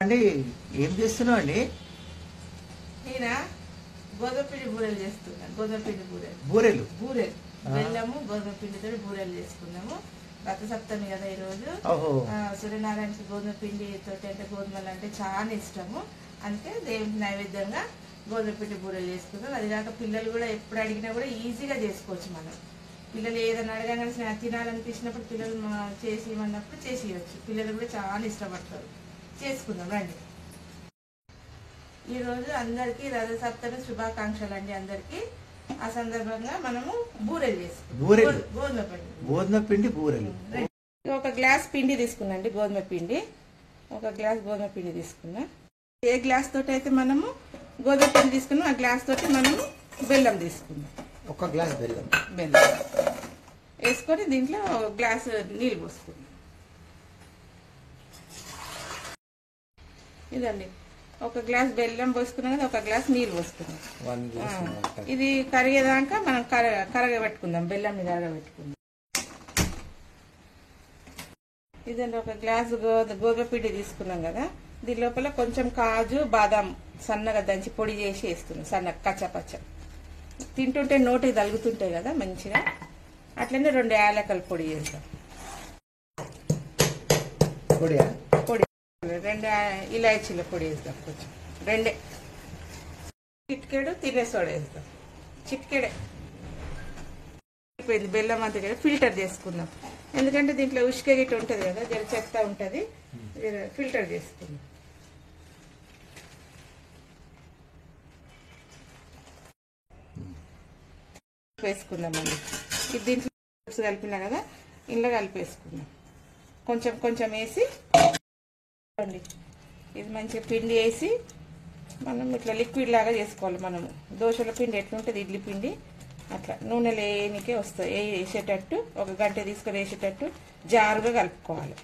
అండి ఏం చేస్తున్నావు అండి? నేనా గోధుమ పిండి బూరెలు చేస్తున్నాను. గోధుమ పిండి బూరెలు బెల్లము గోధుమ పిండితో బూరెలు చేసుకున్నాము. రథసప్తమి కదా ఈరోజు. సూర్యనారాయణకి గోధుమ పిండి తోటి అంటే గోధుమలు అంటే చాలా ఇష్టము. అంటే దేవునికి నైవేద్యంగా గోధుమ పిండి బూరెలు చేసుకున్నాం. అది కాక పిల్లలు కూడా ఎప్పుడు అడిగినా కూడా ఈజీగా చేసుకోవచ్చు. మనం పిల్లలు ఏదైనా అడగగానే తినాలనిపించినప్పుడు పిల్లలు చేసి ఇవ్వనప్పుడు చేసి ఇవ్వచ్చు. పిల్లలు కూడా చాలా ఇష్టపడతారు. చేసుకుందాం రండి. ఈరోజు అందరికీ రథసప్తమి శుభాకాంక్షలు అండి అందరికీ. ఆ సందర్భంగా మనము బూరెలు చేసుకుంటాం. గోధుమ పిండి బూరెలు. ఒక గ్లాస్ పిండి తీసుకున్నాండి, గోధుమ పిండి. ఒక గ్లాస్ గోధుమ పిండి తీసుకున్నా. ఏ గ్లాస్ తోటి అయితే మనము గోధుమ పిండి తీసుకున్నాం ఆ గ్లాస్ తోటి మనము బెల్లం తీసుకున్నాం. ఒక గ్లాస్ బెల్లం వేసుకొని దీంట్లో గ్లాస్ నీళ్ళు పోసుకున్నాం. ఇదండి ఒక గ్లాస్ బెల్లం పోసుకున్నాం కదా, ఒక గ్లాస్ నీళ్ళు పోసుకున్నాం. ఇది కరిగేదాకా మనం కరగబెట్టుకుందాం. బెల్లం కరగబెట్టుకుందాం. ఇదండి ఒక గ్లాస్ గోధుమ పిండి తీసుకున్నాం కదా, దీని లోపల కొంచెం కాజు బాదాం సన్నగా దంచి పొడి చేసి వేస్తున్నాం. సన్నగా కచ్చపచ్చ తింటుంటే నోటికి తలుగుతుంటాయి కదా మంచిగా. అట్లనే 2 యాలకలు పొడి చేస్తాం. పొడి 2 ఇలాచీల పొడి వేస్తాం. కొంచెం 2 చిటికెడు తినే సోడా వేస్తాం. చిటికెడే అయిపోయింది. బెల్లం అంతా కదా ఫిల్టర్ చేసుకుందాం. ఎందుకంటే దీంట్లో ఉష్క గిట్ట ఉంటుంది కదా, జర చెత్త ఉంటుంది, ఫిల్టర్ చేసుకుందాం. వేసుకుందామండి. ఇది దీంట్లో కలిపినా కదా ఇంట్లో కలిపేసుకుందాం. కొంచెం కొంచెం వేసి అండి ఇది మంచిగా పిండి వేసి మనం ఇట్లా లిక్విడ్ లాగా చేసుకోవాలి. మనము దోశల పిండి ఎట్లుంటుంది ఇడ్లీ పిండి అట్లా నూనెలో వేయనికే వస్తాయి. వేసేటట్టు ఒక గంట తీసుకొని వేసేటట్టు జారుగా కలుపుకోవాలి.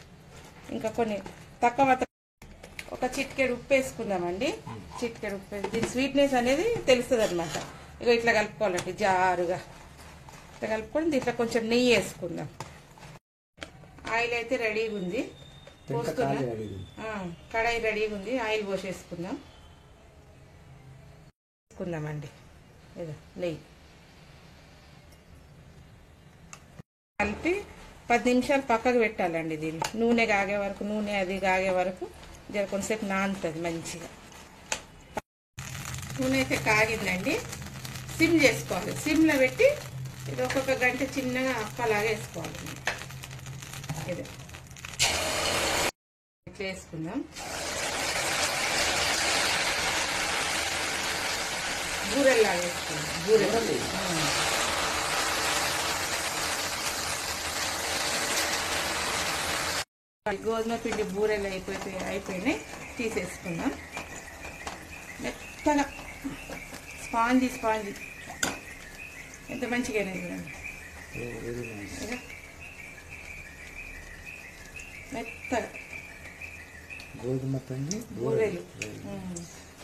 ఇంకా కొన్ని తక్కువ ఒక చిటికెడు ఉప్పు వేసుకుందామండి. చిటికెడు ఉప్పు దీని స్వీట్నెస్ అనేది తెలుస్తుంది అనమాట. ఇక ఇట్లా కలుపుకోవాలండి జారుగా. ఇట్లా కలుపుకొని దీంట్లో కొంచెం నెయ్యి వేసుకుందాం. ఆయిల్ అయితే రెడీగా ఉంది, పోసుకున్నాం. కడాయి రెడీగా ఉంది, ఆయిల్ పోసేసుకుందాం. వేసుకుందామండి ఇదో నెయ్యి కలిపి 10 నిమిషాలు పక్కకు పెట్టాలండి. దీన్ని నూనె కాగే వరకు, నూనె అది కాగే వరకు జర కొంతసేపు నానుతుంది మంచిగా. నూనె అయితే కాగిందండి, సిమ్ చేసుకోవాలి. సిమ్లో పెట్టి ఇది ఒక్కొక్క గంట చిన్నగా అప్పలాగా వేసుకోవాలి. ఇది ఇట్లా వేసుకుందాం. బూరెల్లాగా వేసుకుందాం. బూరెలు గోధుమ పిండి బూరెలు అయిపోయినాయి. తీసేసుకుందాం. మెత్తగా స్పాంజీ ఎంత మంచిగా చూడండి. మెత్తగా గోధుమ పిండి బూరెలు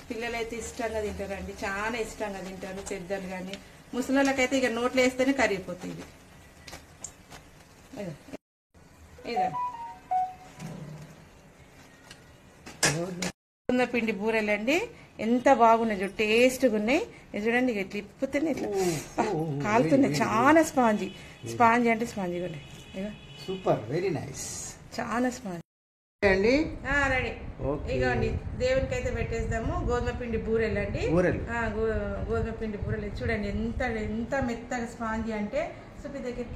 పిల్లలైతే ఇష్టంగా తింటారండి, చాలా ఇష్టంగా తింటారు. పెద్దలు కానీ ముసలిళ్ళకైతే ఇక నోట్లో వేస్తేనే కరిగిపోతుంది. ఇదా గోధుమ పిండి బూరెలు అండి, ఎంత బాగున్నాయి చూడు, టేస్ట్గా ఉన్నాయి. చూడండి ఇక ఇట్లా ఇప్పుతేనే ఇట్లా కాలుతున్నాయి. చాలా స్పాంజీ అంటే స్పాంజీ కూడా సూపర్, వెరీ నైస్, చాలా స్పాంజీ అండి. రెడీ. ఇగోండి దేవునికి అయితే పెట్టేద్దాము. గోధుమ పిండి బూరెలు అండి, గోధుమ పిండి బూరెలు చూడండి ఎంత మెత్తగా స్పాంజీ అంటే సుపి దగ్గర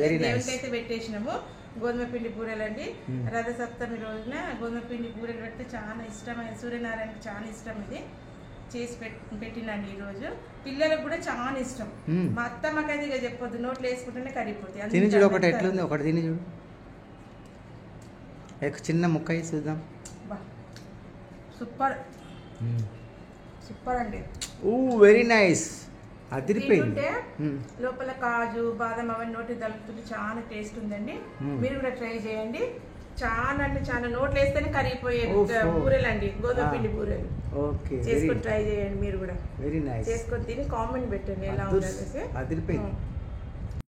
దేవునికి అయితే పెట్టేసినాము. గోధుమ పిండి బూరెలు అండి. రథసప్తమి రోజున గోధుమ పిండి బూరెలు పెడితే చాలా ఇష్టమైన సూర్యనారాయణకి చాలా ఇష్టం. ఇది చేసి పెట్టినండి ఈరోజు. పిల్లలకు కూడా చాలా ఇష్టం. మా అత్తమ్మకైతే ఇక చెప్పొద్దు, నోట్లు వేసుకుంటేనే కరిగిపోతాయి. తిని చూడు, ఒకటి ఎట్లుంది, ఒకటి తిని చూడు. చిన్న ముక్క చూద్దాం. సూపర్ అండి. Very nice. అదిరిపోయింది. లోపల కాజు బాదం అవన్నీ నోటి తలుపుతుంటే చాలా టేస్ట్ ఉందండి. మీరు కూడా ట్రై చేయండి. చాలా అంటే చాలా నోట్లు వేస్తేనే కరిగిపోయే బూరెలు అండి, గోధుమ పిండి బూరెలు. చేసుకొని ట్రై చేయండి. మీరు కూడా చేసుకొని తిని కామెంట్ పెట్టండి ఎలా ఉండాలి. అదిరిపోయింది.